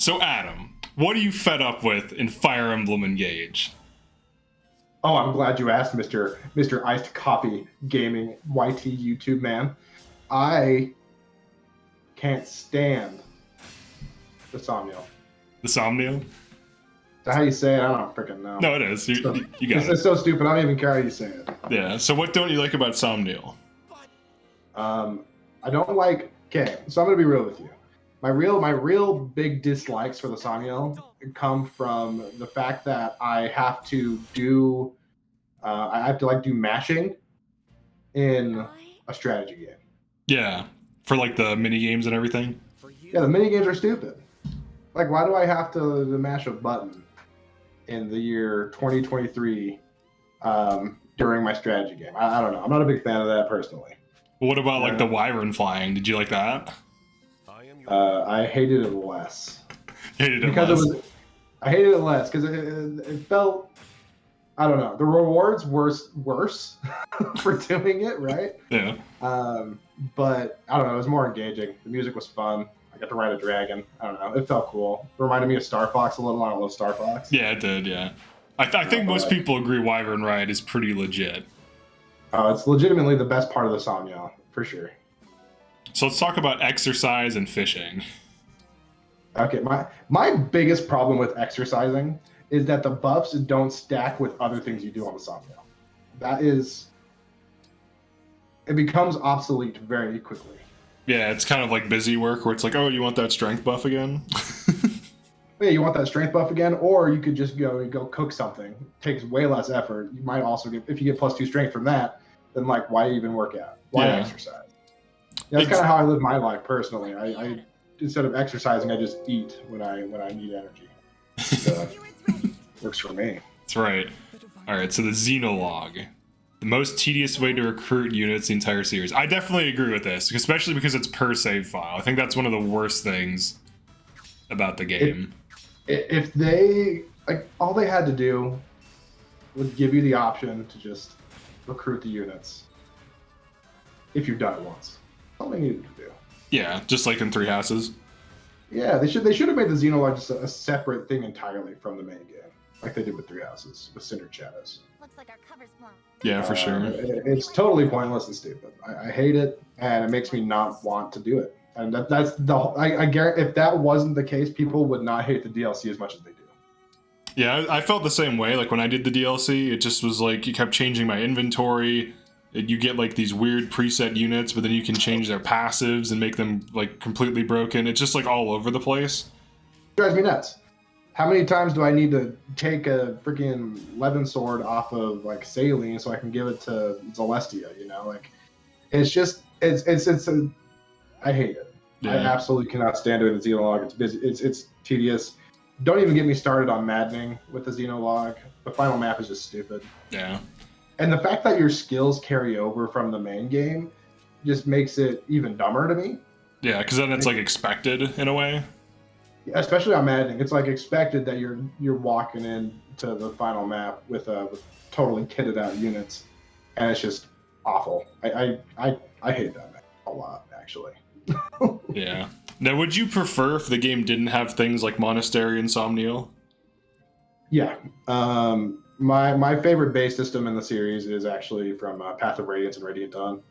So Adam, what are you fed up with in Fire Emblem Engage? Oh, I'm glad you asked, Mr. Iced Coffee Gaming YT YouTube man. I can't stand the Somniel. The Somniel? Is that how you say it? I don't freaking know. No, it is. You got it. It's so stupid. I don't even care how you say it. Yeah. So what don't you like about Somniel? I don't like. Okay, so I'm gonna be real with you. My real big dislikes for the Somniel come from the fact that I have to do do mashing in a strategy game. Yeah, for like the mini games and everything. Yeah, the mini games are stupid. Like, why do I have to mash a button in the year 2023 during my strategy game? I don't know. I'm not a big fan of that personally. What about like the wyvern flying? Did you like that? I hated it less. Hated it because less. it was. I hated it less because it felt. I don't know. The rewards were worse for doing it, right? Yeah. But I don't know. It was more engaging. The music was fun. I got to ride a dragon. I don't know. It felt cool. It reminded me of Star Fox a little. I love Star Fox. Yeah, it did. Yeah. I think most people agree Wyvern Ride is pretty legit. It's legitimately the best part of the Somniel, for sure. So let's talk about exercise and fishing. Okay, my biggest problem with exercising is that the buffs don't stack with other things you do on the Somniel. It becomes obsolete very quickly. Yeah, it's kind of like busy work where it's like, oh, you want that strength buff again? Yeah, you want that strength buff again, or you could just go cook something. It takes way less effort. You might also get, if you get +2 strength from that, then like why even work out? Why exercise? Yeah, that's kind of how I live my life personally. I instead of exercising, I just eat when I need energy. So, works for me. That's right. All right, so the Xenologue. The most tedious way to recruit units in the entire series. I definitely agree with this, especially because it's per save file. I think that's one of the worst things about the game. If they, like, all they had to do was give you the option to just recruit the units if you've done it once. That's all they needed to do. Yeah, just like in Three Houses. Yeah, they should have made the Xenologue just a separate thing entirely from the main game, like they did with Three Houses, with Cinder Shadows. Looks like our cover's blown. Yeah, for sure. It's totally pointless and stupid. I hate it, and it makes me not want to do it. And that's the I guarantee if that wasn't the case, people would not hate the DLC as much as they do. Yeah, I felt the same way. Like when I did the DLC, it just was like you kept changing my inventory. You get like these weird preset units, but then you can change their passives and make them like completely broken. It's just like all over the place. It drives me nuts. How many times do I need to take a freaking Levin sword off of like Saline so I can give it to Celestia? You know, like it's I hate it. Yeah. I absolutely cannot stand doing the Xenologue. It's busy. It's tedious. Don't even get me started on maddening with the Xenologue. The final map is just stupid. Yeah. And the fact that your skills carry over from the main game just makes it even dumber to me. Yeah, because then it's like expected in a way. Especially on maddening, it's like expected that you're walking into the final map with totally kitted out units, and it's just awful. I hate that map a lot, actually. Yeah. Now, would you prefer if the game didn't have things like Monastery and Somniel? Yeah. My favorite base system in the series is actually from Path of Radiance and Radiant Dawn,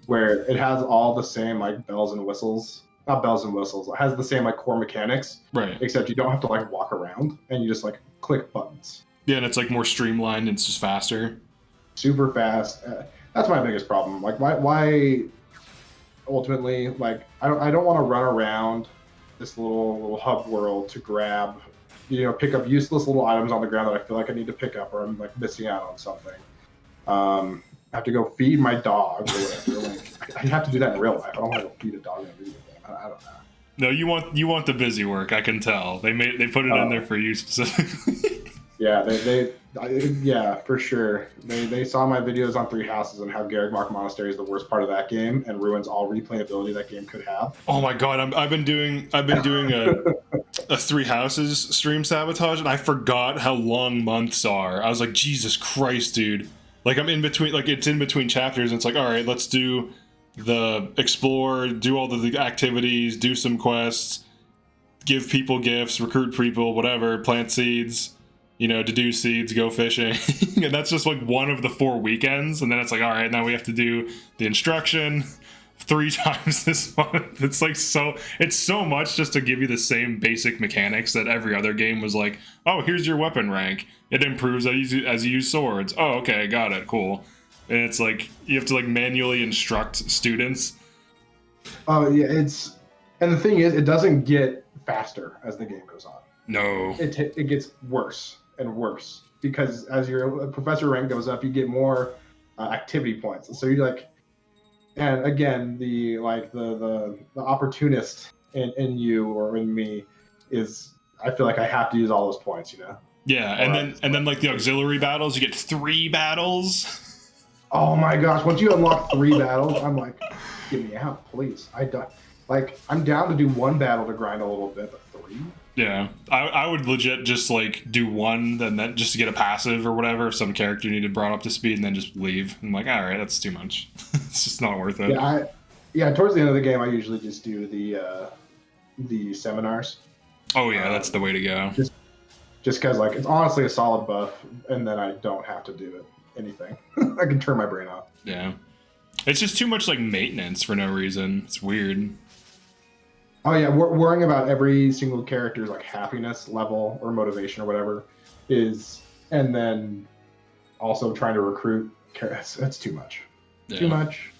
where it has all the same like bells and whistles. Not bells and whistles. It has the same like core mechanics, right? Except you don't have to like walk around, and you just like click buttons. Yeah, and it's like more streamlined. And it's just faster. Super fast. That's my biggest problem. Like, why? Ultimately, like, I don't want to run around this little hub world to grab, pick up useless little items on the ground that I feel like I need to pick up, or I'm like missing out on something. I have to go feed my dog or whatever. Like, I have to do that in real life. I don't want to go feed a dog in a video game. I don't know. No, you want the busy work. I can tell. They put it in there for you specifically. Yeah, yeah, for sure. They saw my videos on Three Houses and how Garreg Monastery is the worst part of that game and ruins all replayability that game could have. Oh my god, I've been doing a Three Houses stream sabotage, and I forgot how long months are. I was like, Jesus Christ, dude! Like I'm in between, like it's in between chapters, and it's like, all right, let's do the explore, do all the activities, do some quests, give people gifts, recruit people, whatever, plant seeds, you know, deduce seeds, go fishing. And that's just like one of the 4 weekends. And then it's like, all right, now we have to do the instruction 3 times this month. It's like it's so much just to give you the same basic mechanics that every other game was like, oh, here's your weapon rank. It improves as you use swords. Oh, okay, got it, cool. And it's like you have to like manually instruct students. Oh yeah, and the thing is, it doesn't get faster as the game goes on. No. It gets worse and worse because as your professor rank goes up, you get more activity points. So you're like, and again, the opportunist in you or in me is, I feel like I have to use all those points, you know. Yeah, and then like the auxiliary battles, you get 3 battles. Oh my gosh! Once you unlock 3 battles, I'm like, get me out, please. I'm down to do 1 battle to grind a little bit, but 3. Yeah, I would legit just like do 1, then just to get a passive or whatever if some character needed brought up to speed, and then just leave. I'm like, all right, that's too much. It's just not worth it. Yeah, towards the end of the game, I usually just do the seminars. Oh yeah, that's the way to go. Just because like it's honestly a solid buff, and then I don't have to do anything. I can turn my brain off. Yeah, it's just too much like maintenance for no reason. It's weird. Oh yeah, worrying about every single character's like happiness level or motivation or whatever and then also trying to recruit. That's too much. Yeah. Too much.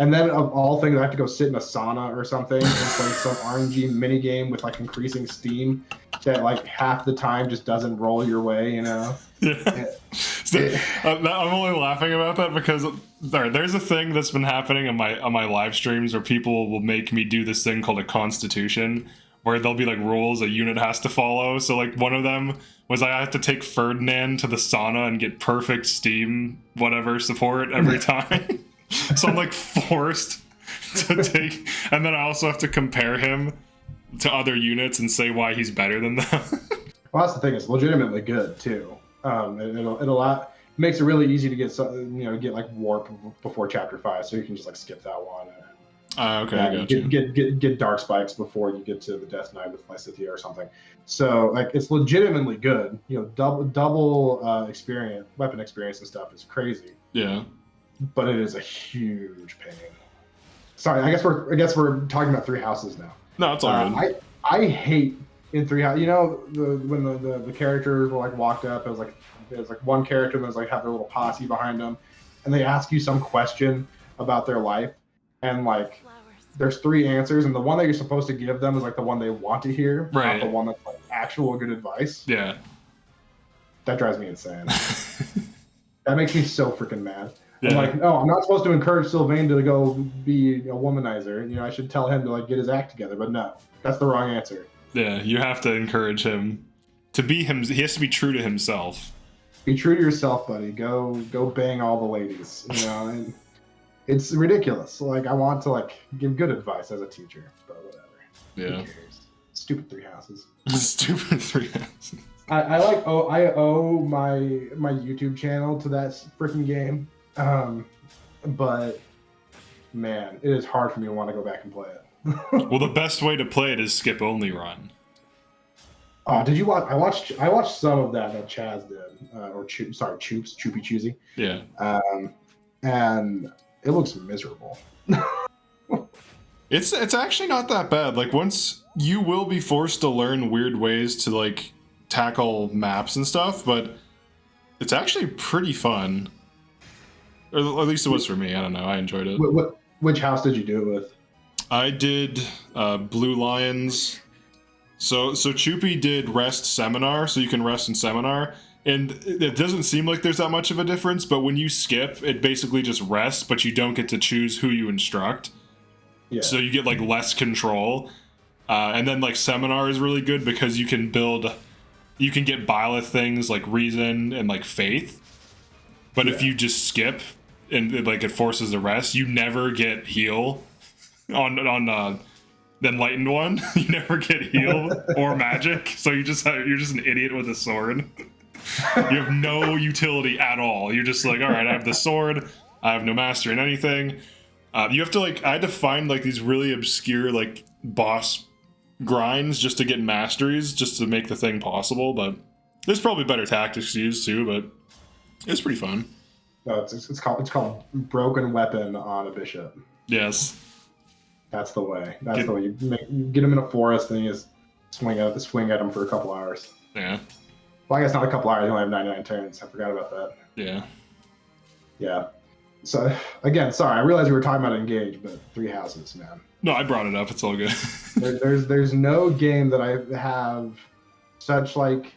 And then of all things, I have to go sit in a sauna or something and play some RNG mini game with like increasing steam that like half the time just doesn't roll your way, you know. Yeah. I'm only laughing about that because there's a thing that's been happening on my live streams where people will make me do this thing called a constitution, where there'll be like rules a unit has to follow. So like one of them was I have to take Ferdinand to the sauna and get perfect steam whatever support every time. So I'm like forced to take, and then I also have to compare him to other units and say why he's better than them. Well, that's the thing; it's legitimately good too. It makes it really easy to get like warp before chapter 5, so you can just like skip that one. Okay, I got you. Get dark spikes before you get to the Death Knight with Lysithea or something. So like it's legitimately good. You know, double experience, weapon experience and stuff is crazy. Yeah. But it is a huge pain. Sorry, I guess we're talking about 3 houses now. No, it's all good. I hate in 3 houses. You know, when the characters were like walked up, it was like one character and there's like have their little posse behind them, and they ask you some question about their life, and like there's 3 answers, and the one that you're supposed to give them is like the one they want to hear, right? Not the one that's like actual good advice. Yeah. That drives me insane. That makes me so freaking mad. Yeah. I'm like, no, I'm not supposed to encourage Sylvain to go be a womanizer. You know, I should tell him to like get his act together. But no, that's the wrong answer. Yeah, you have to encourage him to be him. He has to be true to himself. Be true to yourself, buddy. Go bang all the ladies. You know, and it's ridiculous. Like I want to like give good advice as a teacher, but whatever. Yeah. Who cares? Stupid 3 houses. Stupid 3 houses. I owe my YouTube channel to that freaking game. But man, it is hard for me to want to go back and play it. Well, the best way to play it is skip only run. Oh, did you watch? I watched some of that Chaz did, Choopy Choosy. Yeah. And it looks miserable. It's actually not that bad. Like once you will be forced to learn weird ways to like tackle maps and stuff, but it's actually pretty fun. Or at least it was for me. I don't know. I enjoyed it. Which house did you do it with? I did Blue Lions. So Choopy did Rest Seminar, so you can rest in Seminar. And it doesn't seem like there's that much of a difference, but when you skip, it basically just rests, but you don't get to choose who you instruct. Yeah. So you get like less control. And then like Seminar is really good because you can get Byleth things like Reason and like Faith. But if you just skip and it forces the rest, you never get heal on the Enlightened one. You never get heal or magic, so you're just an idiot with a sword. You have no utility at all. You're just like, all right, I have the sword. I have no mastery in anything. You have to I had to find like these really obscure like boss grinds just to get masteries, just to make the thing possible. But there's probably better tactics to use too. But it's pretty fun. No, it's called broken weapon on a bishop. Yes. That's the way. That's the way. You get him in a forest, and you just swing at him for a couple hours. Yeah. Well, I guess not a couple hours. You only have 99 turns. I forgot about that. Yeah. Yeah. So again, sorry. I realized we were talking about Engage, but Three Houses, man. No, I brought it up. It's all good. there's no game that I have such like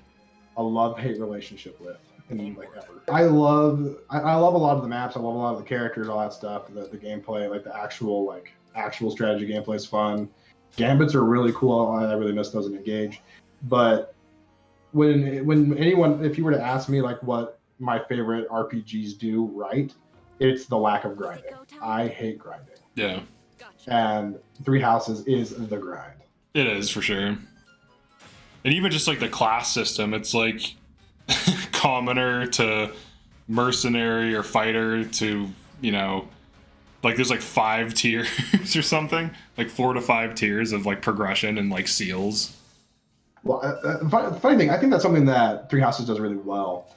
a love-hate relationship with in like ever. I love a lot of the maps. I love a lot of the characters, all that stuff. The gameplay, like the actual strategy gameplay is fun. Gambits are really cool. I really miss those in Engage. But when anyone, if you were to ask me like what my favorite RPGs do right, it's the lack of grinding. I hate grinding. Yeah. And Three Houses is the grind. It is for sure. And even just like the class system, it's like commoner to mercenary or fighter to, you know, like there's like 5 tiers or something, like 4 to 5 tiers of like progression and like seals. Well, funny thing, I think that's something that Three Houses does really well.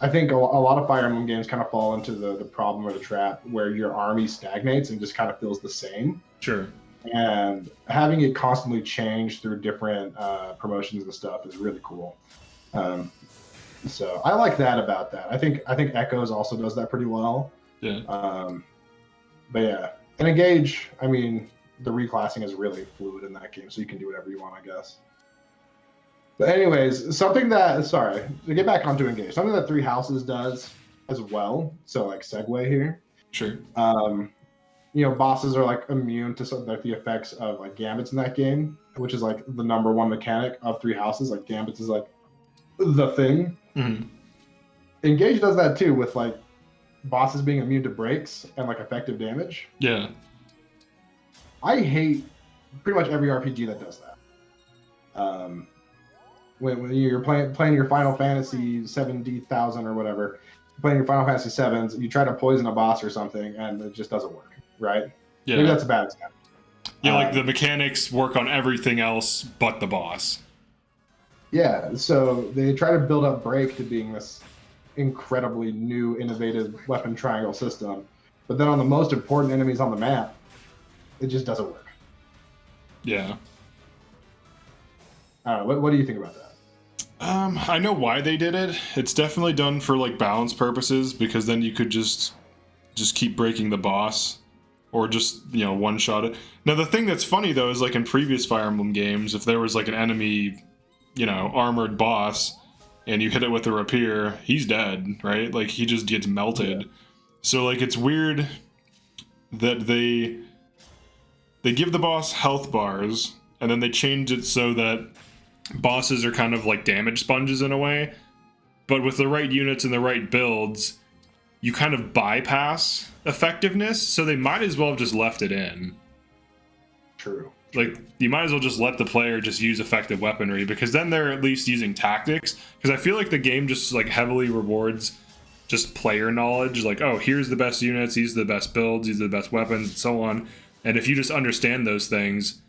I think a lot of Fire Emblem games kind of fall into the problem or the trap where your army stagnates and just kind of feels the same. Sure. And having it constantly change through different promotions and stuff is really cool. So I like that about that. I think Echoes also does that pretty well. Yeah. But yeah, and Engage, I mean, the reclassing is really fluid in that game, so you can do whatever you want, I guess. But anyways, to get back onto Engage, something that Three Houses does as well, so like segue here. Sure. You know, bosses are like immune to some, like the effects of like gambits in that game, which is like the number one mechanic of Three Houses. Like gambits is like the thing. Mm-hmm. Engage does that too, with like bosses being immune to breaks and like effective damage. Yeah. I hate pretty much every RPG that does that. When you're playing your Final Fantasy 70,000 or whatever, playing your Final Fantasy 7s, you try to poison a boss or something, and it just doesn't work, right? Yeah. Maybe that's a bad example. Yeah, like the mechanics work on everything else but the boss. Yeah, so they try to build up Break to being this incredibly new, innovative weapon triangle system, but then on the most important enemies on the map, it just doesn't work. Yeah. I don't know. What do you think about that? I know why they did it. It's definitely done for like balance purposes, because then you could just keep breaking the boss, or just, you know, one shot it. Now the thing that's funny though is like in previous Fire Emblem games, if there was like an enemy, you know, armored boss, and you hit it with a rapier, he's dead, right? Like he just gets melted. Yeah. So like it's weird that they give the boss health bars, and then they change it so that bosses are kind of like damage sponges in a way, but with the right units and the right builds, you kind of bypass effectiveness, so they might as well have just left it in. True. Like, you might as well just let the player just use effective weaponry, because then they're at least using tactics, because I feel like the game just like heavily rewards just player knowledge, like, oh, here's the best units, these are the best builds, these are the best weapons, and so on. And if you just understand those things,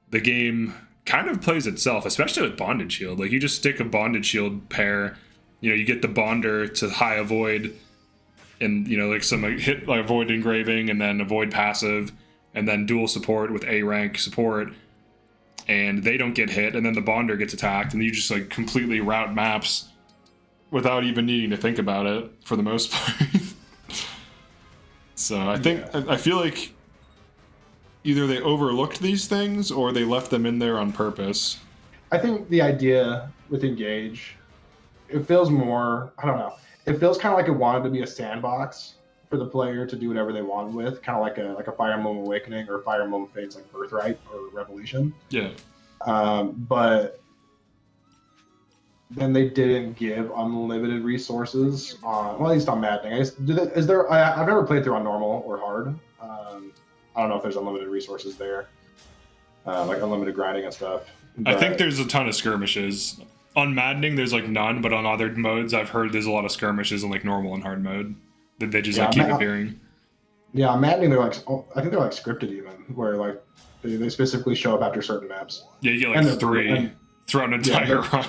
the game kind of plays itself, especially with Bonded Shield. Like, you just stick a Bonded Shield pair, you know, you get the Bonder to high avoid, and, you know, like some hit, like avoid engraving, and then avoid passive, and then dual support with A rank support, and they don't get hit, and then the Bonder gets attacked, and you just like completely route maps without even needing to think about it for the most part. So I feel like either they overlooked these things or they left them in there on purpose. I think the idea with Engage, it feels more, I don't know, it feels kind of like it wanted to be a sandbox for the player to do whatever they wanted with, kind of like a Fire Emblem Awakening or Fire Emblem Fates like Birthright or Revelation. Yeah. But then they didn't give unlimited resources on, well, at least on Maddening. I've never played through on normal or hard. I don't know if there's unlimited resources there, like unlimited grinding and stuff. But I think there's a ton of skirmishes. On Maddening, there's like none, but on other modes, I've heard there's a lot of skirmishes in like normal and hard mode that they just like keep appearing. Yeah, on Maddening, they're like, I think they're like scripted even, where like They specifically show up after certain maps. Yeah, you get And like they're 3 brutal. throughout an entire run.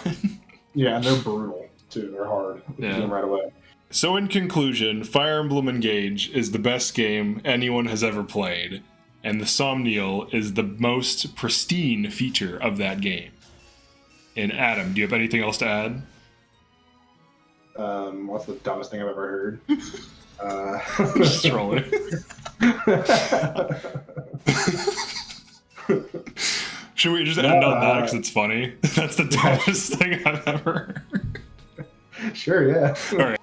Yeah, and they're brutal too. They're hard. You Yeah. do them right away. So in conclusion, Fire Emblem Engage is the best game anyone has ever played, and the Somniel is the most pristine feature of that game. And Adam, do you have anything else to add? What's the dumbest thing I've ever heard? Just trolling. Should we just end on that because it's funny? That's the dumbest thing I've ever heard. Sure, yeah. All right.